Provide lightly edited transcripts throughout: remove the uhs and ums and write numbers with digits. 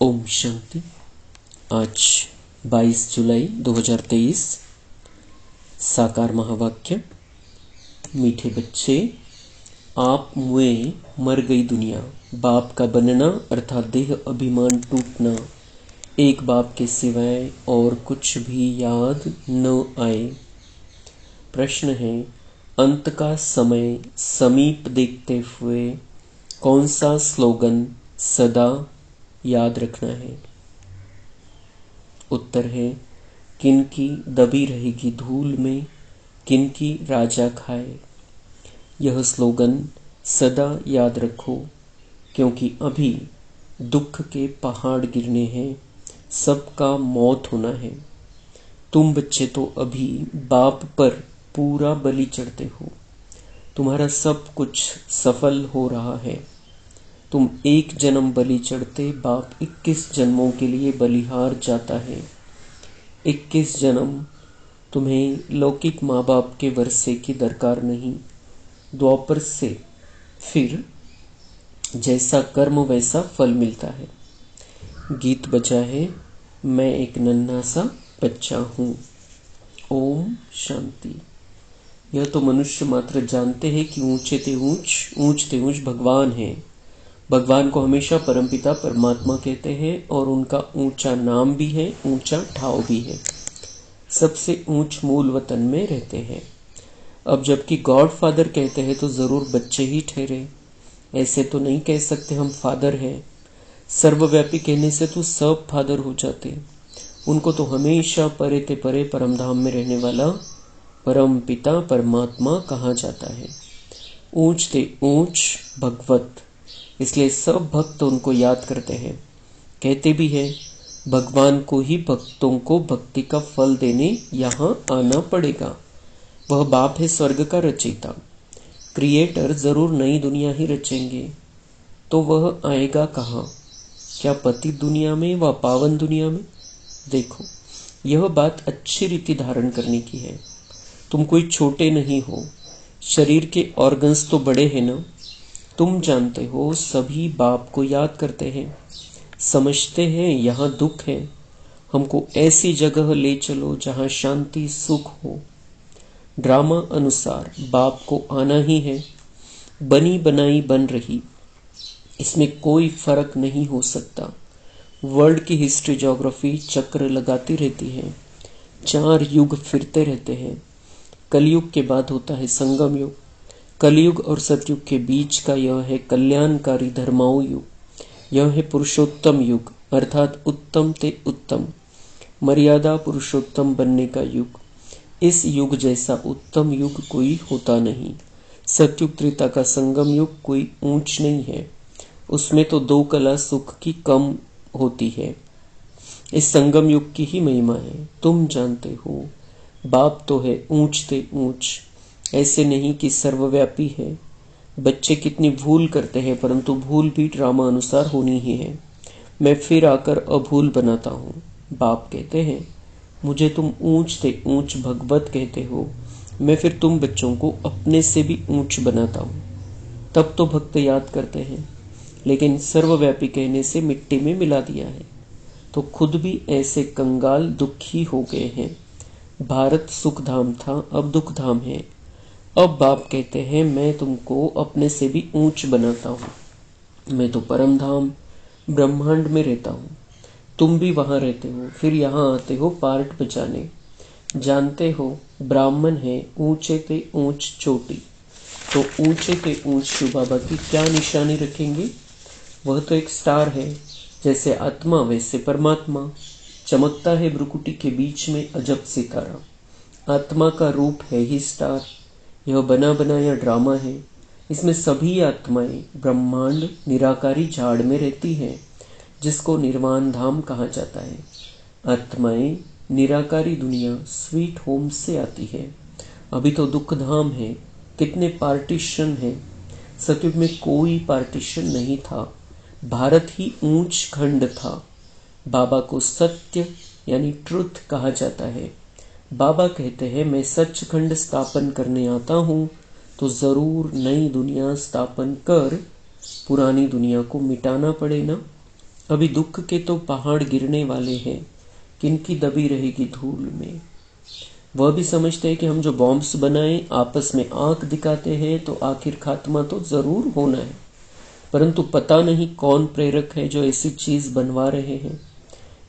ओम शांति। आज 22 जुलाई 2023। साकार महावाक्य। मीठे बच्चे, आप मुए मर गई दुनिया। बाप का बनना अर्थात देह अभिमान टूटना, एक बाप के सिवाय और कुछ भी याद न आए। प्रश्न है, अंत का समय समीप देखते हुए कौन सा स्लोगन सदा याद रखना है? उत्तर है, किनकी दबी रहेगी धूल में, किनकी राजा खाए। यह स्लोगन सदा याद रखो, क्योंकि अभी दुख के पहाड़ गिरने हैं, सबका मौत होना है। तुम बच्चे तो अभी बाप पर पूरा बलि चढ़ते हो, तुम्हारा सब कुछ सफल हो रहा है। तुम एक जन्म बलि चढ़ते, बाप 21 जन्मों के लिए बलिहार जाता है। 21 जन्म तुम्हें लौकिक माँ बाप के वर्षे की दरकार नहीं। द्वापर से फिर जैसा कर्म वैसा फल मिलता है। गीत बजा है, मैं एक नन्हा सा बच्चा हूँ। ओम शांति। यह तो मनुष्य मात्र जानते हैं कि ऊंचे ते ऊंच भगवान है। भगवान को हमेशा परमपिता परमात्मा कहते हैं और उनका ऊंचा नाम भी है, ऊंचा ठाव भी है। सबसे ऊंच मूल वतन में रहते हैं। अब जबकि गॉड फादर कहते हैं तो जरूर बच्चे ही ठहरे। ऐसे तो नहीं कह सकते हम फादर हैं। सर्वव्यापी कहने से तो सब फादर हो जाते। उनको तो हमेशा परे ते परे परमधाम में रहने वाला परम पिता परमात्मा कहा जाता है। ऊंच ते ऊंच भगवत, इसलिए सब भक्त उनको याद करते हैं। कहते भी हैं, भगवान को ही भक्तों को भक्ति का फल देने यहाँ आना पड़ेगा। वह बाप है स्वर्ग का रचयिता। क्रिएटर जरूर नई दुनिया ही रचेंगे, तो वह आएगा कहाँ? क्या पतित दुनिया में व पावन दुनिया में? देखो, यह बात अच्छी रीति धारण करने की है। तुम कोई छोटे नहीं हो। शरीर के ऑर्गन्स तो बड़े हैं ना। तुम जानते हो सभी बाप को याद करते हैं, समझते हैं यहाँ दुख है, हमको ऐसी जगह ले चलो जहाँ शांति सुख हो। ड्रामा अनुसार बाप को आना ही है। बनी बनाई बन रही, इसमें कोई फर्क नहीं हो सकता। वर्ल्ड की हिस्ट्री ज्योग्राफी चक्र लगाती रहती है। 4 युग फिरते रहते हैं। कलयुग के बाद होता है संगम युग। कलयुग और सतयुग के बीच का यह है कल्याणकारी धर्माऊ युग। यह है पुरुषोत्तम युग, अर्थात उत्तम ते उत्तम, मर्यादा पुरुषोत्तम बनने का युग। इस युग जैसा उत्तम युग कोई होता नहीं। सतयुग त्रेता का संगम युग कोई ऊंच नहीं है। उसमें तो 2 कला सुख की कम होती है। इस संगम युग की ही महिमा है। तुम जानते हो बाप तो है ऊंच ते ऊंच, ऐसे नहीं कि सर्वव्यापी है। बच्चे कितनी भूल करते हैं, परंतु भूल भी ड्रामा अनुसार होनी ही है। मैं फिर आकर अभूल बनाता हूँ। बाप कहते हैं, मुझे तुम ऊंच ते ऊंच भगवत कहते हो, मैं फिर तुम बच्चों को अपने से भी ऊंच बनाता हूँ। तब तो भक्त याद करते हैं, लेकिन सर्वव्यापी कहने से मिट्टी में मिला दिया है, तो खुद भी ऐसे कंगाल दुखी हो गए हैं। भारत सुख धाम था, अब दुख धाम है। अब बाप कहते हैं, मैं तुमको अपने से भी ऊंच बनाता हूँ। मैं तो परम धाम ब्रह्मांड में रहता हूँ, तुम भी वहां रहते हो, फिर यहाँ आते हो पार्ट बचाने। जानते हो ब्राह्मण है ऊंचे ते ऊंच चोटी, तो ऊंचे ते ऊंच शिव बाबा की क्या निशानी रखेंगे? वह तो एक स्टार है। जैसे आत्मा वैसे परमात्मा, चमकता है भ्रुकुटी के बीच में अजब सितारा। आत्मा का रूप है ही स्टार। यह बना बनाया ड्रामा है। इसमें सभी आत्माएं ब्रह्मांड निराकारी झाड़ में रहती हैं, जिसको निर्वाण धाम कहा जाता है। आत्माएं निराकारी दुनिया स्वीट होम से आती है। अभी तो दुख धाम है। कितने पार्टीशन है। सतयुग में कोई पार्टीशन नहीं था। भारत ही ऊंच खंड था। बाबा को सत्य यानी ट्रुथ कहा जाता है। बाबा कहते हैं, मैं सचखंड स्थापन करने आता हूँ, तो जरूर नई दुनिया स्थापन कर पुरानी दुनिया को मिटाना पड़े ना। अभी दुख के तो पहाड़ गिरने वाले हैं, किनकी दबी रहेगी धूल में। वह भी समझते हैं कि हम जो बॉम्ब्स बनाए आपस में आंख दिखाते हैं तो आखिर खात्मा तो जरूर होना है, परंतु पता नहीं कौन प्रेरक है जो ऐसी चीज बनवा रहे हैं।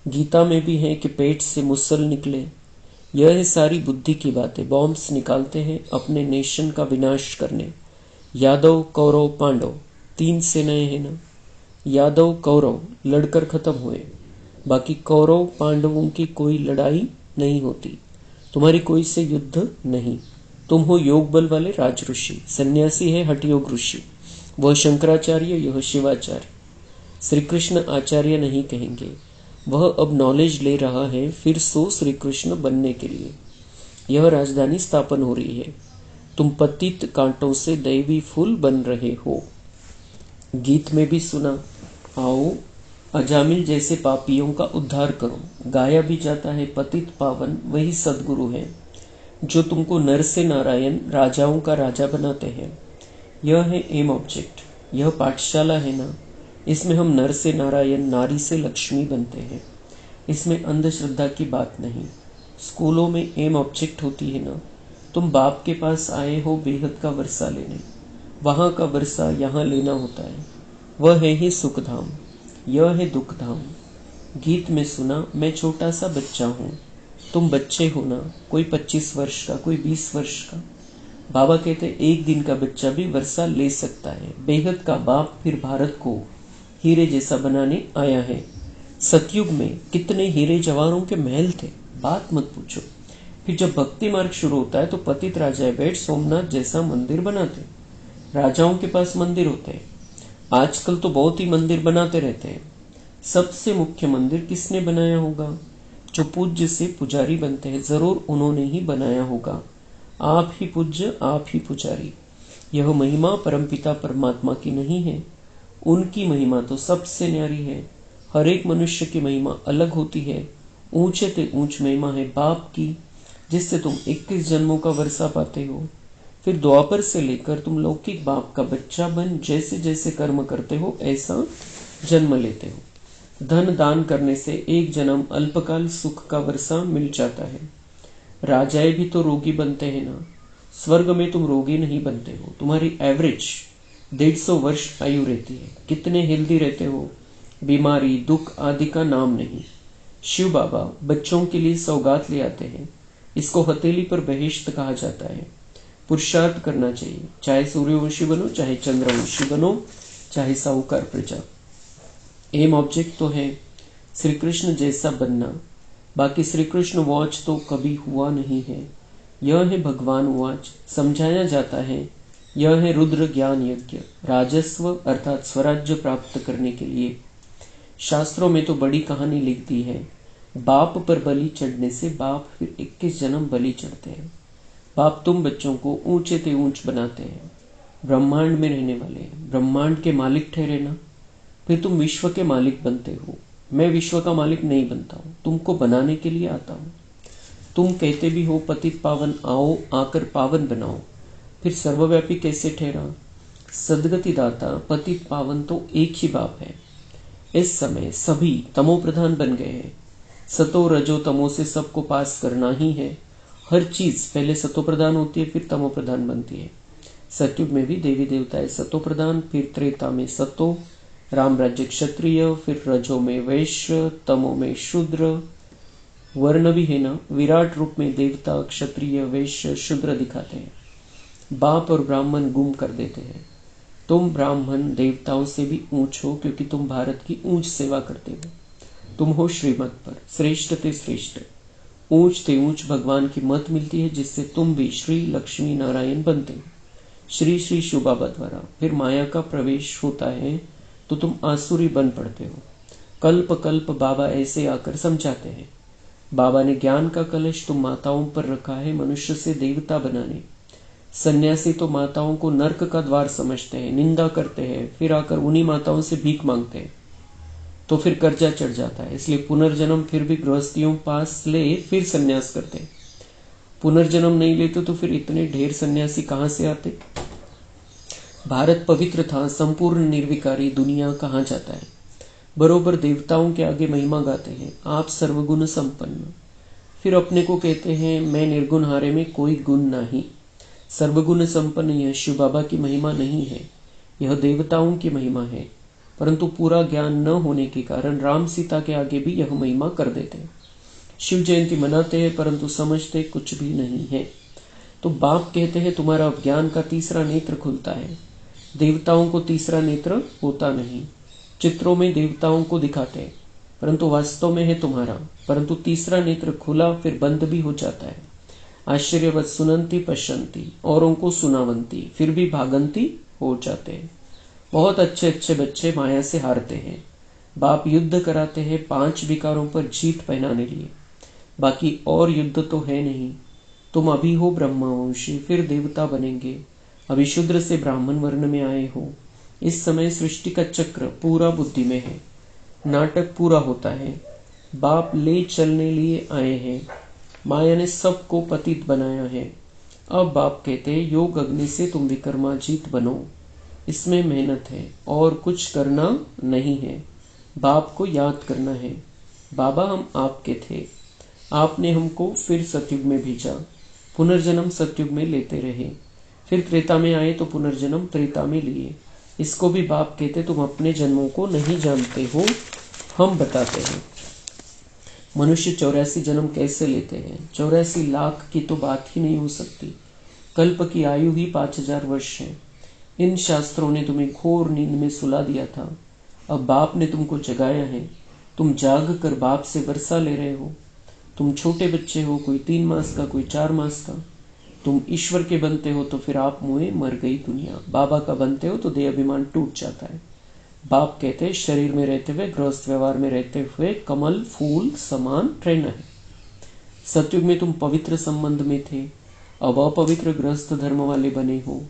गीता में भी है कि पेट से मुसल निकले। यह है सारी बुद्धि की बातें। बॉम्ब्स निकालते हैं अपने नेशन का विनाश करने। यादव कौरव पांडव 3 सेनाएं हैं ना। यादव कौरव लड़कर खत्म हुए, बाकी कौरव पांडवों की कोई लड़ाई नहीं होती। तुम्हारी कोई से युद्ध नहीं। तुम हो योग बल वाले राज ऋषि, सन्यासी है हठयोग ऋषि। वह शंकराचार्य, यह शिवाचार्य। श्री कृष्ण आचार्य नहीं कहेंगे। वह अब नॉलेज ले रहा है फिर सो श्री कृष्ण बनने के लिए। यह राजधानी स्थापन हो रही है। तुम पतित कांटों से दैवी फूल बन रहे हो। गीत में भी सुना, आओ अजामिल जैसे पापियों का उद्धार करो। गाया भी जाता है, पतित पावन वही सदगुरु है जो तुमको नर से नारायण, राजाओं का राजा बनाते हैं। यह है एम ऑब्जेक्ट। यह पाठशाला है ना, इसमें हम नर से नारायण, नारी से लक्ष्मी बनते हैं। इसमें अंधश्रद्धा की बात नहीं। स्कूलों में एम ऑब्जेक्ट होती है ना। तुम बाप के पास आए हो बेहद का वर्षा लेने, वहां का वर्षा यहाँ लेना होता है। वह है ही सुखधाम, यह है दुखधाम। गीत में सुना, मैं छोटा सा बच्चा हूँ, तुम बच्चे हो ना, कोई 25 वर्ष का, कोई 20 वर्ष का। बाबा कहते एक दिन का बच्चा भी वर्षा ले सकता है। बेहद का बाप फिर भारत को हीरे जैसा बनाने आया है। सतयुग में कितने हीरे जवाहरों के महल थे, बात मत पूछो। फिर जब भक्ति मार्ग शुरू होता है तो पतित राजा बैठ सोमनाथ जैसा मंदिर बनाते। राजाओं के पास मंदिर होते हैं। आजकल तो बहुत ही मंदिर बनाते रहते हैं। सबसे मुख्य मंदिर किसने बनाया होगा? जो पूज्य से पुजारी बनते हैं, जरूर उन्होंने ही बनाया होगा। आप ही पूज्य, आप ही पुजारी। यह महिमा परमपिता परमात्मा की नहीं है, उनकी महिमा तो सबसे न्यारी है। हर एक मनुष्य की महिमा अलग होती है। ऊंचे ते ऊंच महिमा है बाप की, जिससे तुम 21 जन्मों का वर्षा पाते हो। फिर द्वापर से लेकर तुम लौकिक बाप का बच्चा बन जैसे जैसे कर्म करते हो ऐसा जन्म लेते हो। धन दान करने से एक जन्म अल्पकाल सुख का वर्षा मिल जाता है। राजाएं भी तो रोगी बनते हैं ना। स्वर्ग में तुम रोगी नहीं बनते हो। तुम्हारी एवरेज 150 वर्ष आयु रहती है। कितने हेल्दी रहते हो, बीमारी दुख आदि का नाम नहीं। शिव बाबा बच्चों के लिए सौगात ले आते हैं। इसको हथेली पर बहिश्त कहा जाता है। पुरुषार्थ करना चाहिए, चाहे सूर्यवंशी बनो, चाहे चंद्रवंशी बनो, चाहे साहूकार प्रजा। एम ऑब्जेक्ट तो है श्री कृष्ण जैसा बनना। बाकी श्री कृष्ण वॉच तो कभी हुआ नहीं है। यह है भगवान वॉच। समझाया जाता है यह है रुद्र ज्ञान यज्ञ, राजस्व अर्थात स्वराज्य प्राप्त करने के लिए। शास्त्रों में तो बड़ी कहानी लिख दी है। बाप पर बलि चढ़ने से बाप फिर 21 जन्म बलि चढ़ते हैं। बाप तुम बच्चों को ऊंचे ते ऊंच बनाते हैं। ब्रह्मांड में रहने वाले ब्रह्मांड के मालिक ठहरे ना। फिर तुम विश्व के मालिक बनते हो। मैं विश्व का मालिक नहीं बनता हूं, तुमको बनाने के लिए आता हूं। तुम कहते भी हो पतित पावन आओ, आकर पावन बनाओ। फिर सर्वव्यापी कैसे ठहरा? सदगति दाता पतित पावन तो एक ही बाप है। इस समय सभी तमो प्रधान बन गए हैं। सतो रजो तमो से सबको पास करना ही है। हर चीज पहले सतो प्रधान होती है, फिर तमो प्रधान बनती है। सतयुग में भी देवी देवताएं सतो प्रधान, फिर त्रेता में सतो, राम राज्य क्षत्रिय, फिर रजो में वैश्य, तमो में शूद्र। वर्ण भी है ना, विराट रूप में देवता क्षत्रिय वैश्य शूद्र दिखाते हैं। बाप और ब्राह्मण गुम कर देते हैं। तुम ब्राह्मण देवताओं से भी ऊंच हो, क्योंकि तुम भारत की ऊंच सेवा करते हो। तुम हो श्रीमत पर श्रेष्ठ ते श्रेष्ठ। ऊंच ते ऊंच भगवान की मत मिलती है, जिससे तुम भी श्री लक्ष्मी नारायण बनते हो श्री श्री शिव बाबा द्वारा। फिर माया का प्रवेश होता है तो तुम आसुरी बन पड़ते हो। कल्प कल्प बाबा ऐसे आकर समझाते हैं। बाबा ने ज्ञान का कलश तुम माताओं पर रखा है मनुष्य से देवता बनाने। सन्यासी तो माताओं को नर्क का द्वार समझते हैं, निंदा करते हैं, फिर आकर उन्हीं माताओं से भीख मांगते हैं, तो फिर कर्जा चढ़ जाता है। इसलिए पुनर्जन्म फिर भी गृहस्थियों पास ले फिर सन्यास करते हैं। पुनर्जन्म नहीं लेते तो फिर इतने ढेर सन्यासी कहां से आते? भारत पवित्र था, संपूर्ण निर्विकारी दुनिया कहां जाता है? बरोबर देवताओं के आगे महिमा गाते हैं, आप सर्वगुण संपन्न। फिर अपने को कहते हैं, मैं निर्गुण हारे में कोई गुण नहीं। सर्वगुण संपन्न यह शिव बाबा की महिमा नहीं है, यह देवताओं की महिमा है। परंतु पूरा ज्ञान न होने के कारण राम सीता के आगे भी यह महिमा कर देते हैं। शिव जयंती मनाते हैं परंतु समझते कुछ भी नहीं है। तो बाप कहते हैं, तुम्हारा ज्ञान का तीसरा नेत्र खुलता है। देवताओं को तीसरा नेत्र होता नहीं। चित्रों में देवताओं को दिखाते हैं परंतु वास्तव में है तुम्हारा। परंतु तीसरा नेत्र खुला फिर बंद भी हो जाता है। आश्चर्यवत सुनंती पश्यंती, औरों को सुनावंती, फिर भी भागंती हो जाते हैं। बहुत अच्छे अच्छे बच्चे माया से हारते हैं। बाप युद्ध कराते हैं 5 विकारों पर जीत पहनाने लिए, बाकी और युद्ध तो है नहीं। तुम अभी हो ब्रह्मवंशी, फिर देवता बनेंगे। अभी शूद्र से ब्राह्मण वर्ण में आए हो। इस समय सृष्टि का चक्र पूरा बुद्धि में है, नाटक पूरा होता है। बाप ले चलने लिए आए हैं। माया ने सबको पतित बनाया है। अब बाप कहते हैं, योग अग्नि से तुम विक्रमाजीत बनो। इसमें मेहनत है और कुछ करना नहीं है। बाप को याद करना है, बाबा हम आपके थे, आपने हमको फिर सतयुग में भेजा। पुनर्जन्म सतयुग में लेते रहे, फिर त्रेता में आए तो पुनर्जन्म त्रेता में लिए। इसको भी बाप कहते, तुम अपने जन्मों को नहीं जानते हो, हम बताते हैं। मनुष्य 84 जन्म कैसे लेते हैं? 84 लाख की तो बात ही नहीं हो सकती। कल्प की आयु ही 5000 वर्ष है। इन शास्त्रों ने तुम्हें घोर नींद में सुला दिया था। अब बाप ने तुमको जगाया है। तुम जाग कर बाप से वर्षा ले रहे हो। तुम छोटे बच्चे हो, कोई 3 मास का, कोई 4 मास का। तुम ईश्वर के बनते हो तो फिर आप मुए मर गई दुनिया। बाबा का बनते हो तो देह अभिमान टूट जाता है। बाप कहते हैं, शरीर में रहते हुए, गृहस्थ व्यवहार में रहते हुए कमल फूल समान रहना है। सतयुग में तुम पवित्र संबंध में थे, अब अपवित्र गृहस्थ धर्म वाले बने हो।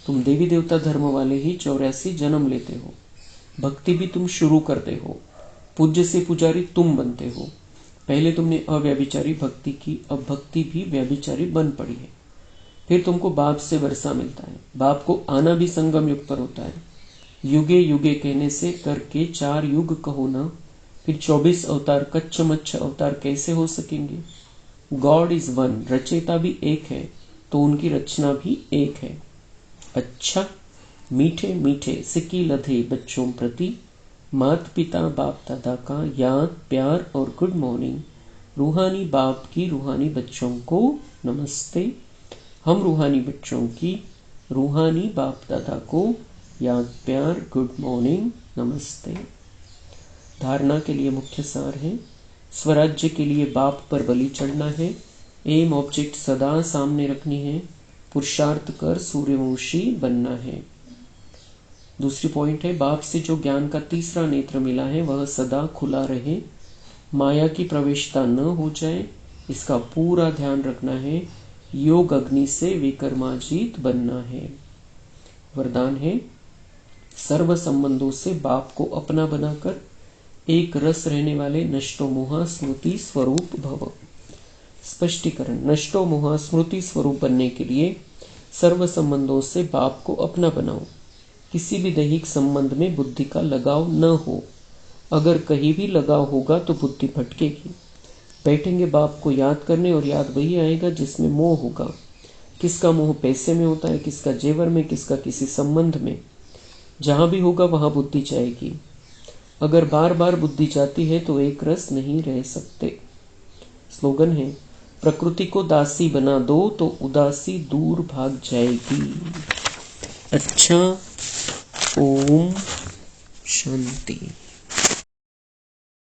तुम देवी देवता धर्म वाले ही 84 जन्म लेते हो। भक्ति भी तुम शुरू करते हो। पूज्य से पुजारी तुम बनते हो। पहले तुमने अव्यभिचारी भक्ति की, अब भक्ति भी व्यभिचारी बन पड़ी है। फिर तुमको बाप से वर्षा मिलता है। बाप को आना भी संगम युग पर होता है। युगे युगे कहने से करके 4 युग कहो ना, फिर 24 अवतार कच्छ मच्छ अवतार कैसे हो सकेंगे? गॉड इज वन, रचयिता भी एक है तो उनकी रचना भी एक है। अच्छा, मीठे मीठे सिक्की लधे बच्चों प्रति माता पिता बाप दादा का याद प्यार और गुड मॉर्निंग। रूहानी बाप की रूहानी बच्चों को नमस्ते। हम रूहानी बच्चों की रूहानी बाप दादा को याद प्यार गुड मॉर्निंग नमस्ते। धारणा के लिए मुख्य सार है, स्वराज्य के लिए बाप पर बलि चढ़ना है। एम ऑब्जेक्ट सदा सामने रखनी है। पुरुषार्थ कर सूर्यवंशी बनना है। दूसरी पॉइंट है, बाप से जो ज्ञान का तीसरा नेत्र मिला है वह सदा खुला रहे, माया की प्रवेशता न हो जाए, इसका पूरा ध्यान रखना है। योग अग्नि से विक्रमाजीत बनना है। वरदान है, सर्व संबंधों से बाप को अपना बनाकर एक रस रहने वाले नष्टो मोह स्मृति स्वरूप भव। स्पष्टीकरण, नष्टो मोह स्मृति स्वरूप बनने के लिए सर्व संबंधों से बाप को अपना बनाओ। किसी भी दैहिक संबंध में बुद्धि का लगाव न हो। अगर कहीं भी लगाव होगा तो बुद्धि भटकेगी। बैठेंगे बाप को याद करने और याद वही आएगा जिसमें मोह होगा। किसका मोह पैसे में होता है, किसका जेवर में, किसका किसी संबंध में। जहां भी होगा वहां बुद्धि जाएगी। अगर बार बार बुद्धि जाती है तो एक रस नहीं रह सकते। स्लोगन है, प्रकृति को दासी बना दो तो उदासी दूर भाग जाएगी। अच्छा, ओम शांति।